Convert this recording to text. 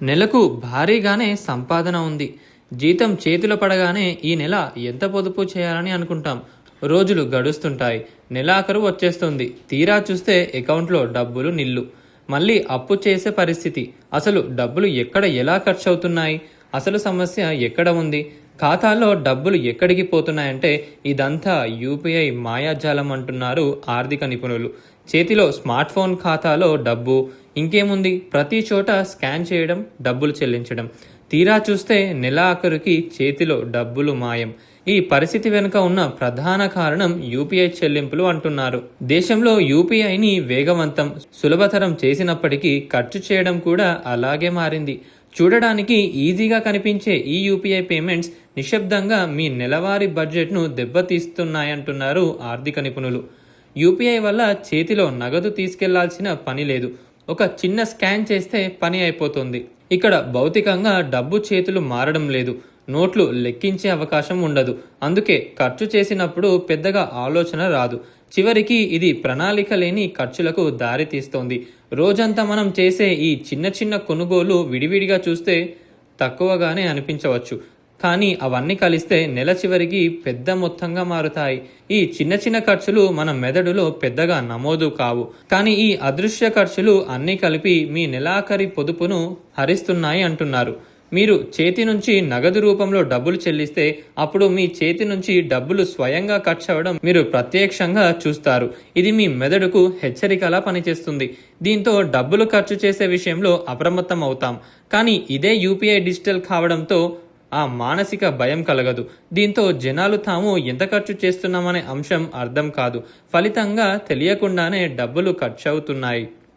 నెలకు భారీగానే సంపాదన ఉంది. జీతం చేతిలో పడగానే ఈ నెల ఎంత పొదుపు చేయాలని అనుకుంటాం. రోజులు గడుస్తుంటాయి. నెలాఖరు వచ్చేస్తుంది. తీరా చూస్తే అకౌంట్లో డబ్బులు నిల్లు. మళ్ళీ అప్పు చేసే పరిస్థితి. అసలు డబ్బులు ఎక్కడ ఎలా ఖర్చు అవుతున్నాయి? అసలు సమస్య ఎక్కడ ఉంది? ఖాతాలో డబ్బులు ఎక్కడికి పోతున్నాయంటే ఇదంతా యూపీఐ మాయాజాలం అంటున్నారు ఆర్థిక నిపుణులు. చేతిలో స్మార్ట్ ఫోన్, ఖాతాలో డబ్బు, ఇంకేముంది, ప్రతి చోట స్కాన్ చేయడం, డబ్బులు చెల్లించడం. తీరా చూస్తే నెలాఖరుకి చేతిలో డబ్బులు మాయం. ఈ పరిస్థితి వెనుక ఉన్న ప్రధాన కారణం యూపీఐ చెల్లింపులు అంటున్నారు. దేశంలో యూపీఐని వేగవంతం, సులభతరం చేసినప్పటికీ ఖర్చు చేయడం కూడా అలాగే మారింది. చూడడానికి ఈజీగా కనిపించే ఈ యూపీఐ పేమెంట్స్ నిశ్శబ్దంగా మీ నెలవారీ బడ్జెట్ను దెబ్బతీస్తున్నాయంటున్నారు ఆర్థిక నిపుణులు. యూపీఐ వల్ల చేతిలో నగదు తీసుకెళ్లాల్సిన పని లేదు. ఒక చిన్న స్కాన్ చేస్తే పని అయిపోతుంది. ఇక్కడ భౌతికంగా డబ్బు చేతులు మారడం లేదు. నోట్లు లెక్కించే అవకాశం ఉండదు. అందుకే ఖర్చు చేసినప్పుడు పెద్దగా ఆలోచన రాదు. చివరికి ఇది ప్రణాళిక లేని ఖర్చులకు దారి తీస్తోంది. రోజంతా మనం చేసే ఈ చిన్న చిన్న కొనుగోలు విడివిడిగా చూస్తే తక్కువగానే అనిపించవచ్చు. కానీ అవన్నీ కలిస్తే నెల చివరికి పెద్ద మొత్తంగా మారుతాయి. ఈ చిన్న చిన్న ఖర్చులు మన మెదడులో పెద్దగా నమోదు కావు. కానీ ఈ అదృశ్య ఖర్చులు అన్నీ కలిపి మీ నెలాఖరి పొదుపును హరిస్తున్నాయి అంటున్నారు. మీరు చేతి నుంచి నగదు రూపంలో డబ్బులు చెల్లిస్తే అప్పుడు మీ చేతి నుంచి డబ్బులు స్వయంగా ఖర్చు అవ్వడం మీరు ప్రత్యక్షంగా చూస్తారు. ఇది మీ మెదడుకు హెచ్చరికలా పనిచేస్తుంది. దీంతో డబ్బులు ఖర్చు చేసే విషయంలో అప్రమత్తం అవుతాం. కానీ ఇదే యూపీఐ డిజిటల్ కావడంతో ఆ మానసిక భయం కలగదు. దీంతో జనాలు తాము ఎంత ఖర్చు చేస్తున్నామనే అంశం అర్థం కాదు. ఫలితంగా తెలియకుండానే డబ్బులు ఖర్చు అవుతున్నాయి.